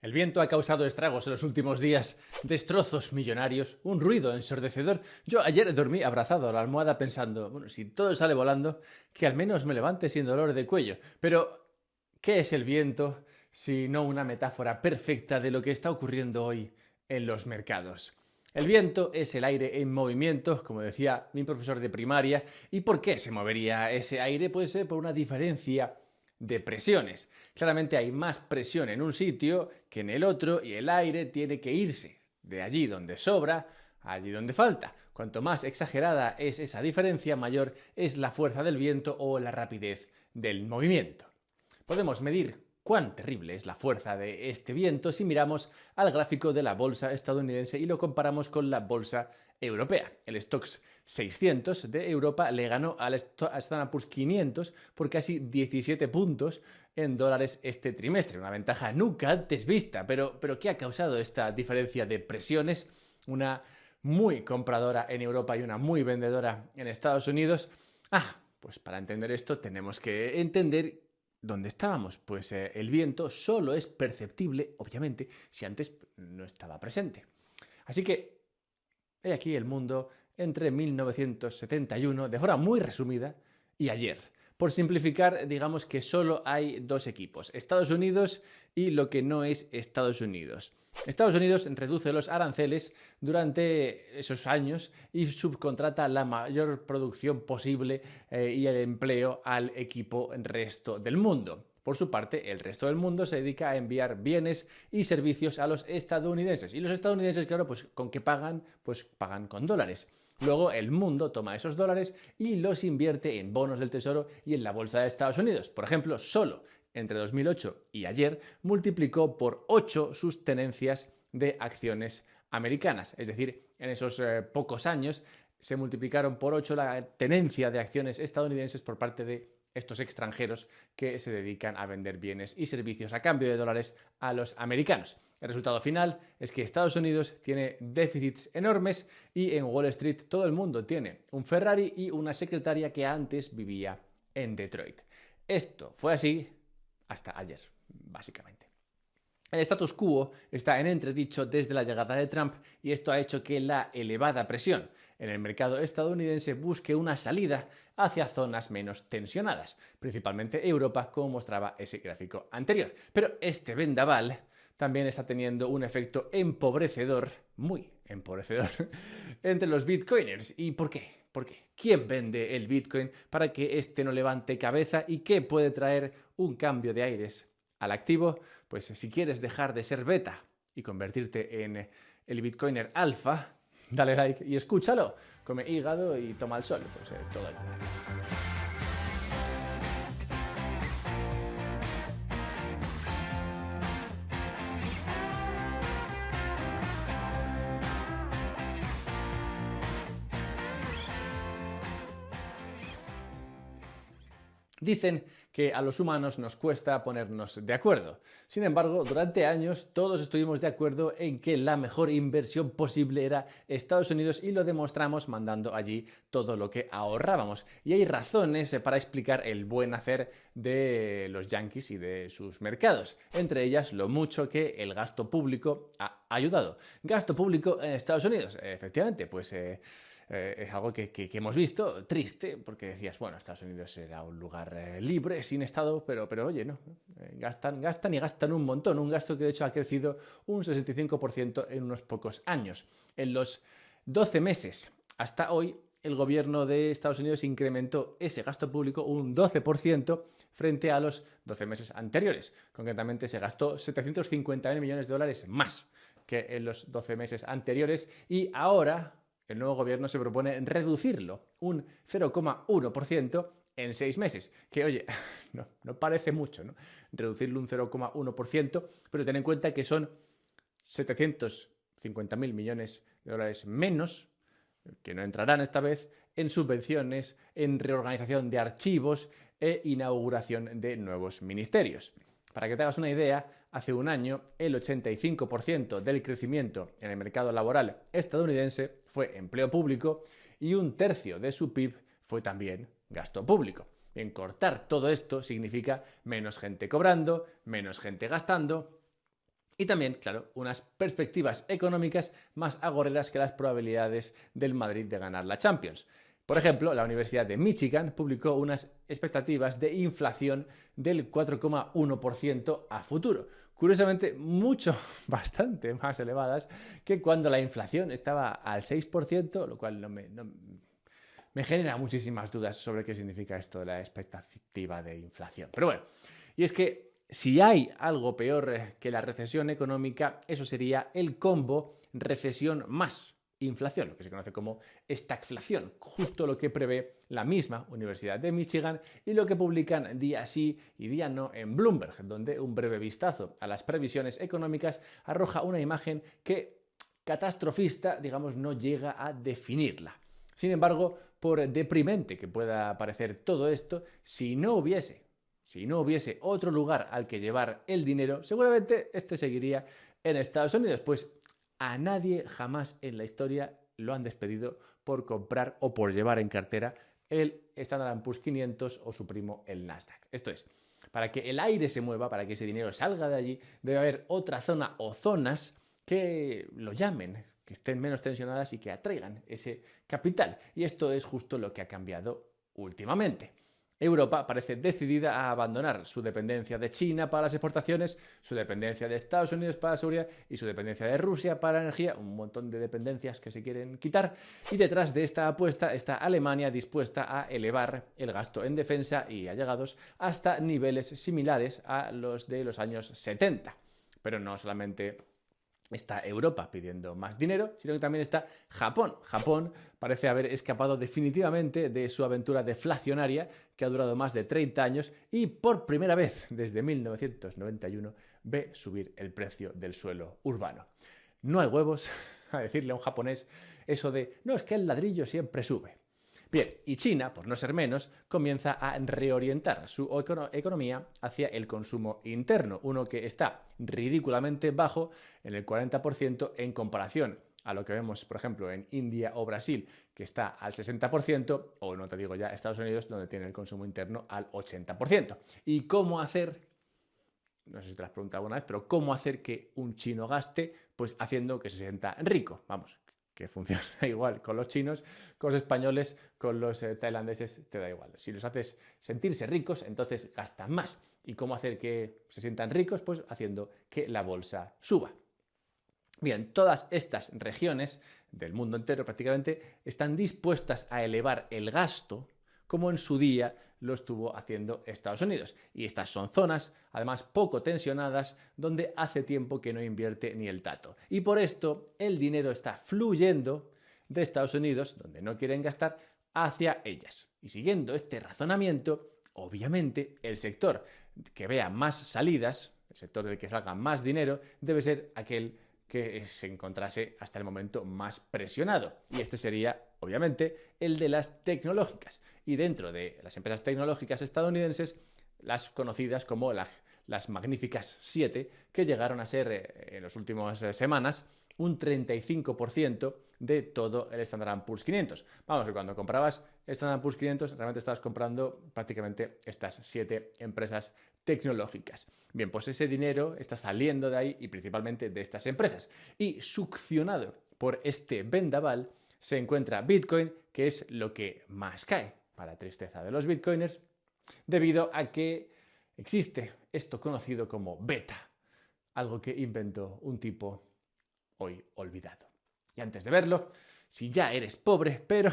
El viento ha causado estragos en los últimos días, destrozos millonarios, un ruido ensordecedor. Yo ayer dormí abrazado a la almohada pensando, bueno, si todo sale volando, que al menos me levante sin dolor de cuello. Pero, ¿qué es el viento si no una metáfora perfecta de lo que está ocurriendo hoy en los mercados? El viento es el aire en movimiento, como decía mi profesor de primaria. ¿Y por qué se movería ese aire? Pues por una diferencia de presiones. Claramente hay más presión en un sitio que en el otro y el aire tiene que irse de allí donde sobra a allí donde falta. Cuanto más exagerada es esa diferencia, mayor es la fuerza del viento o la rapidez del movimiento. Podemos medir cuán terrible es la fuerza de este viento si miramos al gráfico de la bolsa estadounidense y lo comparamos con la bolsa europea. El Stoxx 600 de Europa le ganó al Standard Poor's 500 por casi 17 puntos en dólares este trimestre, una ventaja nunca antes vista. Pero ¿qué ha causado esta diferencia de presiones? Una muy compradora en Europa y una muy vendedora en Estados Unidos. Pues para entender esto tenemos que entender ¿dónde estábamos? Pues el viento solo es perceptible, obviamente, si antes no estaba presente. Así que he aquí el mundo entre 1971, de forma muy resumida, y ayer. Por simplificar, digamos que solo hay dos equipos, Estados Unidos y lo que no es Estados Unidos. Estados Unidos reduce los aranceles durante esos años y subcontrata la mayor producción posible y el empleo al equipo resto del mundo. Por su parte, el resto del mundo se dedica a enviar bienes y servicios a los estadounidenses. Y los estadounidenses, claro, pues ¿con qué pagan? Pues pagan con dólares. Luego el mundo toma esos dólares y los invierte en bonos del tesoro y en la bolsa de Estados Unidos. Por ejemplo, solo entre 2008 y ayer multiplicó por 8 sus tenencias de acciones americanas. Es decir, en esos pocos años se multiplicaron por 8 la tenencia de acciones estadounidenses por parte de estos extranjeros que se dedican a vender bienes y servicios a cambio de dólares a los americanos. El resultado final es que Estados Unidos tiene déficits enormes y en Wall Street todo el mundo tiene un Ferrari y una secretaria que antes vivía en Detroit. Esto fue así hasta ayer, básicamente. El status quo está en entredicho desde la llegada de Trump y esto ha hecho que la elevada presión en el mercado estadounidense busque una salida hacia zonas menos tensionadas, principalmente Europa, como mostraba ese gráfico anterior. Pero este vendaval también está teniendo un efecto empobrecedor, muy empobrecedor, entre los bitcoiners. ¿Y por qué? ¿Por qué? ¿Quién vende el Bitcoin para que éste no levante cabeza y qué puede traer un cambio de aires al activo? Pues si quieres dejar de ser beta y convertirte en el Bitcoiner alfa, dale like y escúchalo. Come hígado y toma el sol, pues todo el día. Dicen que a los humanos nos cuesta ponernos de acuerdo. Sin embargo, durante años todos estuvimos de acuerdo en que la mejor inversión posible era Estados Unidos y lo demostramos mandando allí todo lo que ahorrábamos. Y hay razones para explicar el buen hacer de los yanquis y de sus mercados. Entre ellas, lo mucho que el gasto público ha ayudado. Gasto público en Estados Unidos, efectivamente, pues es algo que hemos visto, triste, porque decías, bueno, Estados Unidos era un lugar libre, sin Estado, pero oye, no, gastan y gastan un montón, un gasto que de hecho ha crecido un 65% en unos pocos años. En los 12 meses hasta hoy, el gobierno de Estados Unidos incrementó ese gasto público un 12% frente a los 12 meses anteriores. Concretamente se gastó 750.000 millones de dólares más que en los 12 meses anteriores y ahora el nuevo gobierno se propone reducirlo un 0,1% en 6 meses. Que, oye, no parece mucho, ¿no? Reducirlo un 0,1%, pero ten en cuenta que son 750.000 millones de dólares menos, que no entrarán esta vez, en subvenciones, en reorganización de archivos e inauguración de nuevos ministerios. Para que te hagas una idea, hace un año el 85% del crecimiento en el mercado laboral estadounidense fue empleo público y un tercio de su PIB fue también gasto público. En cortar todo esto significa menos gente cobrando, menos gente gastando Y también, claro, unas perspectivas económicas más agoreras que las probabilidades del Madrid de ganar la Champions. Por ejemplo, la Universidad de Michigan publicó unas expectativas de inflación del 4,1% a futuro. Curiosamente, bastante más elevadas que cuando la inflación estaba al 6%, lo cual me genera muchísimas dudas sobre qué significa esto de la expectativa de inflación. Pero bueno, y es que si hay algo peor que la recesión económica, eso sería el combo recesión más inflación, lo que se conoce como estagflación, justo lo que prevé la misma Universidad de Michigan y lo que publican día sí y día no en Bloomberg, donde un breve vistazo a las previsiones económicas arroja una imagen que catastrofista, digamos, no llega a definirla. Sin embargo, por deprimente que pueda parecer todo esto, si no hubiese otro lugar al que llevar el dinero, seguramente este seguiría en Estados Unidos, pues a nadie jamás en la historia lo han despedido por comprar o por llevar en cartera el Standard & Poor's 500 o su primo el Nasdaq. Esto es, para que el aire se mueva, para que ese dinero salga de allí, debe haber otra zona o zonas que lo llamen, que estén menos tensionadas y que atraigan ese capital. Y esto es justo lo que ha cambiado últimamente. Europa parece decidida a abandonar su dependencia de China para las exportaciones, su dependencia de Estados Unidos para la seguridad y su dependencia de Rusia para la energía, un montón de dependencias que se quieren quitar. Y detrás de esta apuesta está Alemania dispuesta a elevar el gasto en defensa y allegados hasta niveles similares a los de los años 70. Pero no solamente está Europa pidiendo más dinero, sino que también está Japón. Japón parece haber escapado definitivamente de su aventura deflacionaria que ha durado más de 30 años y por primera vez desde 1991 ve subir el precio del suelo urbano. No hay huevos a decirle a un japonés eso de no, es que el ladrillo siempre sube. Bien, y China, por no ser menos, comienza a reorientar su economía hacia el consumo interno, uno que está ridículamente bajo en el 40% en comparación a lo que vemos, por ejemplo, en India o Brasil, que está al 60%, o no te digo ya Estados Unidos, donde tiene el consumo interno al 80%. ¿Y cómo hacer? No sé si te lo has preguntado alguna vez, pero ¿cómo hacer que un chino gaste? Pues haciendo que se sienta rico. Vamos, que funciona igual con los chinos, con los españoles, con los tailandeses, te da igual. Si los haces sentirse ricos, entonces gastan más. ¿Y cómo hacer que se sientan ricos? Pues haciendo que la bolsa suba. Bien, todas estas regiones del mundo entero prácticamente están dispuestas a elevar el gasto como en su día lo estuvo haciendo Estados Unidos. Y estas son zonas, además, poco tensionadas, donde hace tiempo que no invierte ni el tato. Y por esto el dinero está fluyendo de Estados Unidos, donde no quieren gastar, hacia ellas. Y siguiendo este razonamiento, obviamente el sector que vea más salidas, el sector del que salga más dinero, debe ser aquel que se encontrase hasta el momento más presionado. Y este sería, obviamente, el de las tecnológicas. Y dentro de las empresas tecnológicas estadounidenses, las conocidas como las magníficas 7, que llegaron a ser en las últimas semanas un 35% de todo el Standard & Poor's 500. Vamos, que cuando comprabas Standard & Poor's 500 realmente estabas comprando prácticamente estas 7 empresas tecnológicas. Bien, pues ese dinero está saliendo de ahí y principalmente de estas empresas. Y succionado por este vendaval se encuentra Bitcoin, que es lo que más cae, para tristeza de los bitcoiners, debido a que existe esto conocido como beta, algo que inventó un tipo hoy olvidado. Y antes de verlo, si ya eres pobre, pero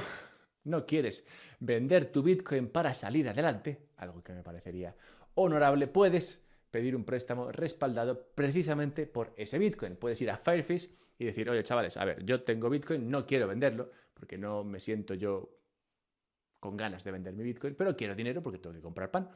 no quieres vender tu Bitcoin para salir adelante, algo que me parecería honorable, puedes pedir un préstamo respaldado precisamente por ese Bitcoin. Puedes ir a Firefish y decir, oye chavales, a ver, yo tengo Bitcoin, no quiero venderlo porque no me siento yo con ganas de vender mi Bitcoin, pero quiero dinero porque tengo que comprar pan.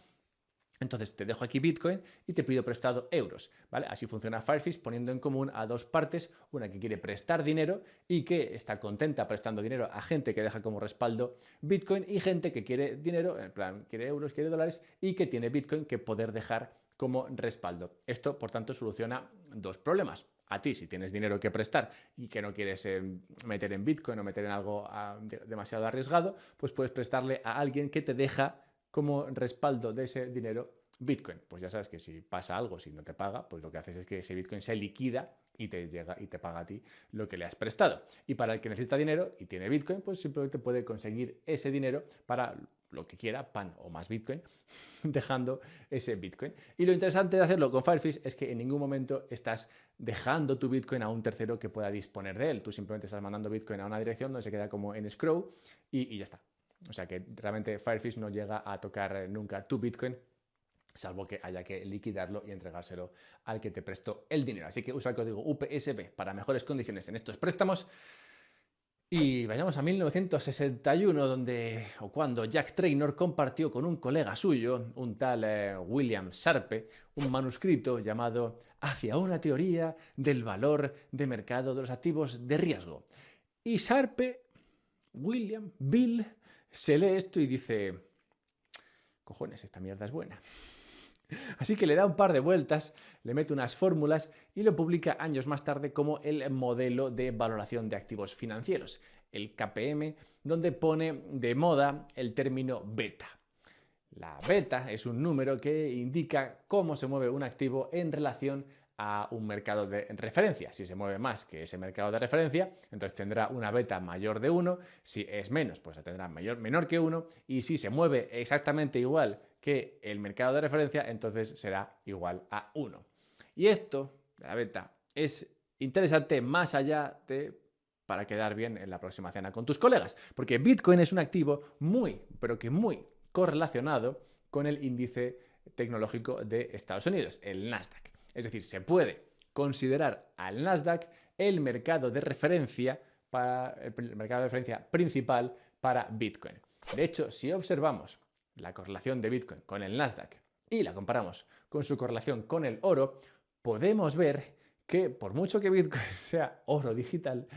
Entonces te dejo aquí Bitcoin y te pido prestado euros, ¿vale? Así funciona Firefish, poniendo en común a dos partes, una que quiere prestar dinero y que está contenta prestando dinero a gente que deja como respaldo Bitcoin y gente que quiere dinero, en plan, quiere euros, quiere dólares y que tiene Bitcoin que poder dejar como respaldo. Esto, por tanto, soluciona dos problemas. A ti, si tienes dinero que prestar y que no quieres meter en Bitcoin o meter en algo demasiado arriesgado, pues puedes prestarle a alguien que te deja como respaldo de ese dinero Bitcoin. Pues ya sabes que si pasa algo, si no te paga, pues lo que haces es que ese Bitcoin se liquida y te llega y te paga a ti lo que le has prestado. Y para el que necesita dinero y tiene Bitcoin, pues simplemente puede conseguir ese dinero para lo que quiera, pan o más Bitcoin, dejando ese Bitcoin. Y lo interesante de hacerlo con Firefish es que en ningún momento estás dejando tu Bitcoin a un tercero que pueda disponer de él. Tú simplemente estás mandando Bitcoin a una dirección donde se queda como en escrow y ya está. O sea que realmente Firefish no llega a tocar nunca tu Bitcoin, salvo que haya que liquidarlo y entregárselo al que te prestó el dinero. Así que usa el código UPSB para mejores condiciones en estos préstamos. Y vayamos a 1961, donde o cuando Jack Traynor compartió con un colega suyo, un tal William Sharpe, un manuscrito llamado Hacia una teoría del valor de mercado de los activos de riesgo. Y Sharpe, Bill, se lee esto y dice: cojones, esta mierda es buena. Así que le da un par de vueltas, le mete unas fórmulas y lo publica años más tarde como el modelo de valoración de activos financieros, el KPM, donde pone de moda el término beta. La beta es un número que indica cómo se mueve un activo en relación a un mercado de referencia. Si se mueve más que ese mercado de referencia, entonces tendrá una beta mayor de 1. Si es menos, pues tendrá menor que 1. Y si se mueve exactamente igual que el mercado de referencia, entonces será igual a 1. Y esto, de la beta, es interesante más allá de para quedar bien en la próxima cena con tus colegas. Porque Bitcoin es un activo muy, pero que muy correlacionado con el índice tecnológico de Estados Unidos, el Nasdaq. Es decir, se puede considerar al Nasdaq el mercado de referencia principal para Bitcoin. De hecho, si observamos la correlación de Bitcoin con el Nasdaq y la comparamos con su correlación con el oro, podemos ver que por mucho que Bitcoin sea oro digital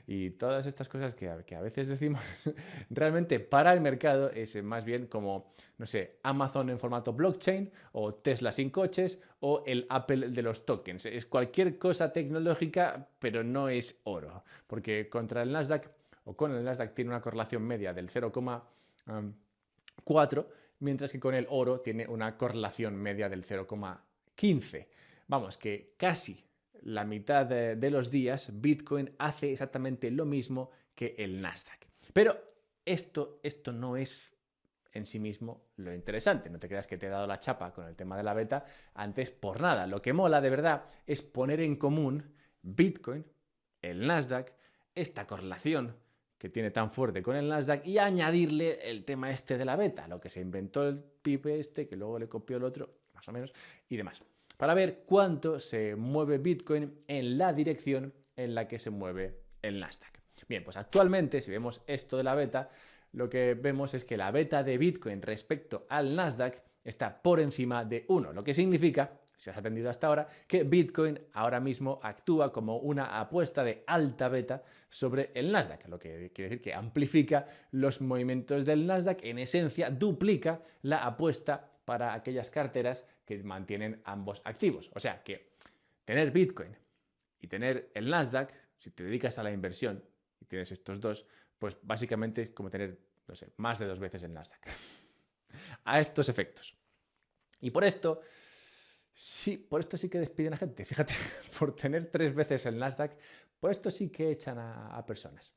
y todas estas cosas que a veces decimos, realmente para el mercado es más bien como, no sé, Amazon en formato blockchain o Tesla sin coches o el Apple de los tokens. Es cualquier cosa tecnológica, pero no es oro, porque contra el Nasdaq o con el Nasdaq tiene una correlación media del 0,4, mientras que con el oro tiene una correlación media del 0,15. Vamos, que casi la mitad de los días Bitcoin hace exactamente lo mismo que el Nasdaq. Pero esto no es en sí mismo lo interesante. No te creas que te he dado la chapa con el tema de la beta antes por nada. Lo que mola de verdad es poner en común Bitcoin, el Nasdaq, esta correlación que tiene tan fuerte con el Nasdaq y añadirle el tema este de la beta, lo que se inventó el pibe este, que luego le copió el otro, más o menos, y demás, para ver cuánto se mueve Bitcoin en la dirección en la que se mueve el Nasdaq. Bien, pues actualmente, si vemos esto de la beta, lo que vemos es que la beta de Bitcoin respecto al Nasdaq está por encima de 1, lo que significa, si has atendido hasta ahora, que Bitcoin ahora mismo actúa como una apuesta de alta beta sobre el Nasdaq, lo que quiere decir que amplifica los movimientos del Nasdaq, en esencia duplica la apuesta para aquellas carteras que mantienen ambos activos. O sea que tener Bitcoin y tener el Nasdaq, si te dedicas a la inversión y tienes estos dos, pues básicamente es como tener, no sé, más de 2 veces el Nasdaq. A estos efectos. Y por esto sí que despiden a gente. Fíjate, por tener 3 veces el Nasdaq, por esto sí que echan a personas.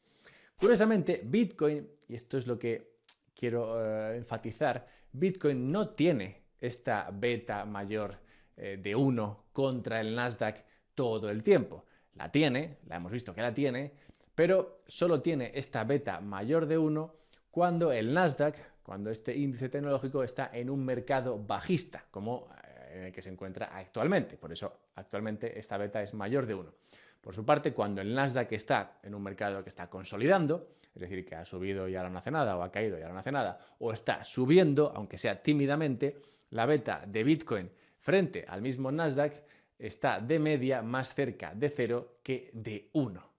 Curiosamente, Bitcoin, y esto es lo que quiero enfatizar, Bitcoin no tiene esta beta mayor de 1 contra el Nasdaq todo el tiempo. La tiene, la hemos visto que la tiene, pero solo tiene esta beta mayor de 1 cuando el Nasdaq, cuando este índice tecnológico está en un mercado bajista, como en el que se encuentra actualmente. Por eso, actualmente, esta beta es mayor de 1. Por su parte, cuando el Nasdaq está en un mercado que está consolidando, es decir, que ha subido y ahora no hace nada, o ha caído y ahora no hace nada, o está subiendo, aunque sea tímidamente, la beta de Bitcoin frente al mismo Nasdaq está de media más cerca de 0 que de 1.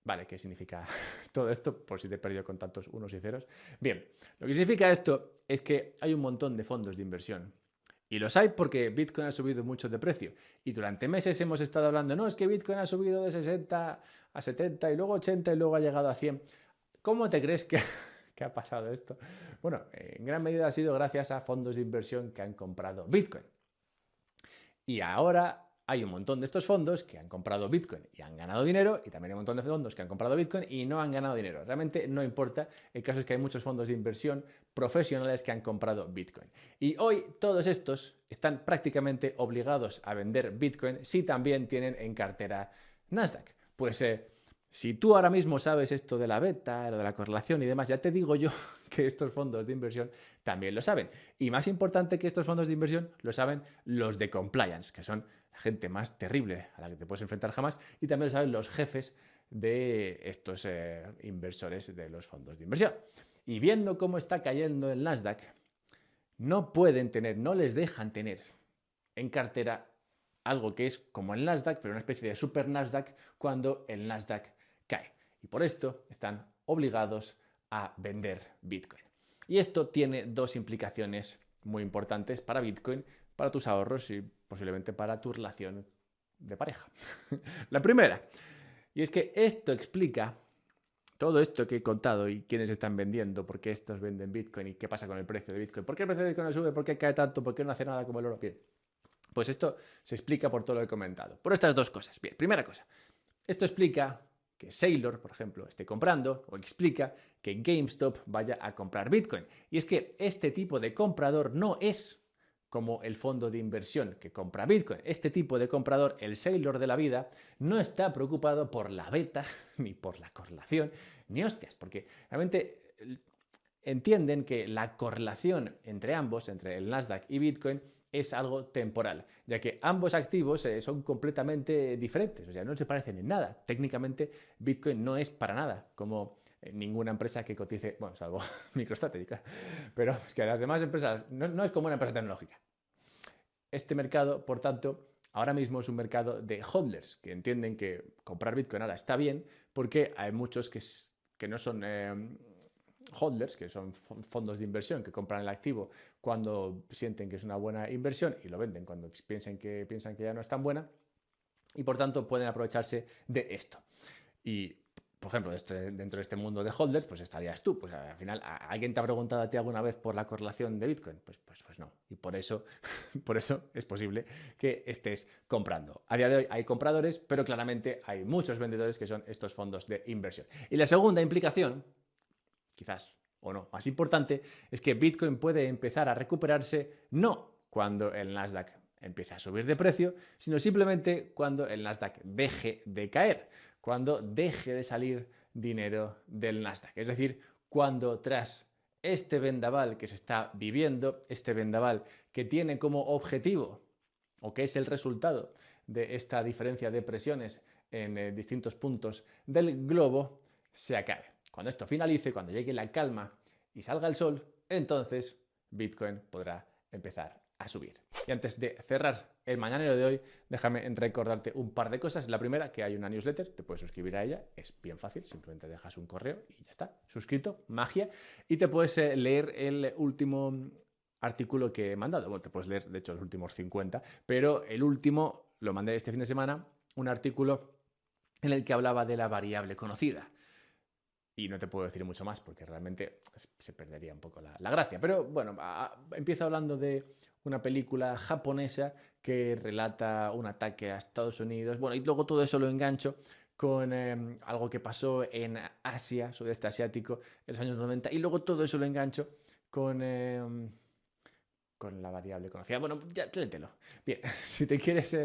Vale, ¿qué significa todo esto? Por si te he perdido con tantos unos y ceros. Bien, lo que significa esto es que hay un montón de fondos de inversión. Y los hay porque Bitcoin ha subido mucho de precio. Y durante meses hemos estado hablando, no, es que Bitcoin ha subido de 60 a 70 y luego 80 y luego ha llegado a 100. ¿Cómo te crees que qué ha pasado esto? Bueno, en gran medida ha sido gracias a fondos de inversión que han comprado Bitcoin. Y ahora hay un montón de estos fondos que han comprado Bitcoin y han ganado dinero, y también hay un montón de fondos que han comprado Bitcoin y no han ganado dinero. Realmente no importa, el caso es que hay muchos fondos de inversión profesionales que han comprado Bitcoin. Y hoy todos estos están prácticamente obligados a vender Bitcoin si también tienen en cartera Nasdaq. Pues si tú ahora mismo sabes esto de la beta, lo de la correlación y demás, ya te digo yo que estos fondos de inversión también lo saben. Y más importante que estos fondos de inversión, lo saben los de compliance, que son la gente más terrible a la que te puedes enfrentar jamás, y también lo saben los jefes de estos inversores de los fondos de inversión. Y viendo cómo está cayendo el Nasdaq, no pueden tener, no les dejan tener en cartera algo que es como el Nasdaq, pero una especie de super Nasdaq cuando el Nasdaq cae. Y por esto están obligados a vender Bitcoin. Y esto tiene dos implicaciones muy importantes para Bitcoin, para tus ahorros y posiblemente para tu relación de pareja. La primera, y es que esto explica todo esto que he contado y quiénes están vendiendo, por qué estos venden Bitcoin y qué pasa con el precio de Bitcoin, por qué el precio de Bitcoin no sube, por qué cae tanto, por qué no hace nada como el oro. Bien, pues esto se explica por todo lo que he comentado. Por estas dos cosas. Bien, primera cosa. Esto explica que Saylor, por ejemplo, esté comprando, o explica que GameStop vaya a comprar Bitcoin. Y es que este tipo de comprador no es como el fondo de inversión que compra Bitcoin. Este tipo de comprador, el Saylor de la vida, no está preocupado por la beta, ni por la correlación, ni hostias, porque realmente entienden que la correlación entre ambos, entre el Nasdaq y Bitcoin, es algo temporal, ya que ambos activos son completamente diferentes, o sea, no se parecen en nada. Técnicamente, Bitcoin no es para nada como ninguna empresa que cotice, bueno, salvo MicroStrategy, claro, pero es que las demás empresas no es como una empresa tecnológica. Este mercado, por tanto, ahora mismo es un mercado de hodlers, que entienden que comprar Bitcoin ahora está bien, porque hay muchos que no son hodlers, que son fondos de inversión que compran el activo cuando sienten que es una buena inversión y lo venden cuando piensan que ya no es tan buena, y por tanto pueden aprovecharse de esto. Y por ejemplo, dentro de este mundo de holders, pues estarías tú. Pues al final, ¿alguien te ha preguntado a ti alguna vez por la correlación de Bitcoin? Pues no. Y por eso es posible que estés comprando. A día de hoy hay compradores, pero claramente hay muchos vendedores que son estos fondos de inversión. Y la segunda implicación, quizás o no más importante, es que Bitcoin puede empezar a recuperarse no cuando el Nasdaq empiece a subir de precio, sino simplemente cuando el Nasdaq deje de caer, cuando deje de salir dinero del Nasdaq. Es decir, cuando tras este vendaval que se está viviendo, este vendaval que tiene como objetivo, o que es el resultado de esta diferencia de presiones en distintos puntos del globo, se acabe. Cuando esto finalice, cuando llegue la calma y salga el sol, entonces Bitcoin podrá empezar a subir. Y antes de cerrar el mañanero de hoy, déjame recordarte un par de cosas. La primera, que hay una newsletter, te puedes suscribir a ella, es bien fácil, simplemente dejas un correo y ya está, suscrito, magia, y te puedes leer el último artículo que he mandado. Bueno, te puedes leer, de hecho, los últimos 50, pero el último lo mandé este fin de semana, un artículo en el que hablaba de la variable conocida. Y no te puedo decir mucho más porque realmente se perdería un poco la gracia. Pero bueno, empiezo hablando de una película japonesa que relata un ataque a Estados Unidos. Bueno, y luego todo eso lo engancho con algo que pasó en Asia, sudeste asiático, en los años 90. Y luego todo eso lo engancho con la variable conocida. Bueno, ya léetelo. Bien, si te quieres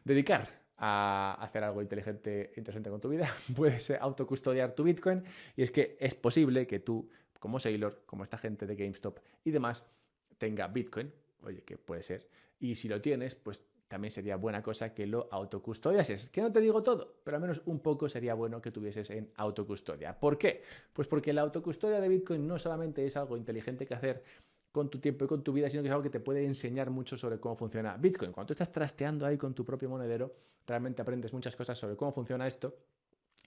dedicar a hacer algo inteligente e interesante con tu vida, puedes autocustodiar tu Bitcoin, y es que es posible que tú, como Saylor, como esta gente de GameStop y demás, tenga Bitcoin, oye, que puede ser, y si lo tienes, pues también sería buena cosa que lo autocustodiases. Que no te digo todo, pero al menos un poco sería bueno que tuvieses en autocustodia. ¿Por qué? Pues porque la autocustodia de Bitcoin no solamente es algo inteligente que hacer con tu tiempo y con tu vida, sino que es algo que te puede enseñar mucho sobre cómo funciona Bitcoin. Cuando tú estás trasteando ahí con tu propio monedero, realmente aprendes muchas cosas sobre cómo funciona esto.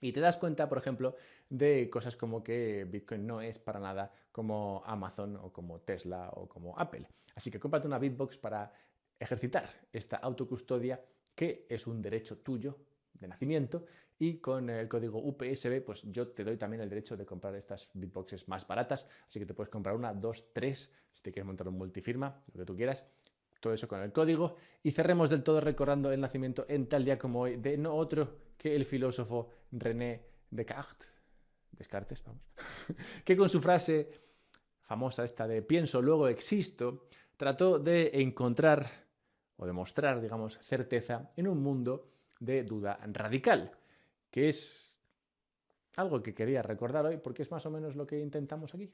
Y te das cuenta, por ejemplo, de cosas como que Bitcoin no es para nada como Amazon o como Tesla o como Apple. Así que cómprate una Bitbox para ejercitar esta autocustodia, que es un derecho tuyo de nacimiento, y con el código UPSB pues yo te doy también el derecho de comprar estas beatboxes más baratas, así que te puedes comprar una, dos, tres, si te quieres montar un multifirma, lo que tú quieras. Todo eso con el código. Y cerremos del todo recordando el nacimiento en tal día como hoy de no otro que el filósofo René Descartes, vamos, que con su frase famosa esta de pienso, luego existo, trató de encontrar o demostrar, digamos, certeza en un mundo de duda radical, que es algo que quería recordar hoy porque es más o menos lo que intentamos aquí.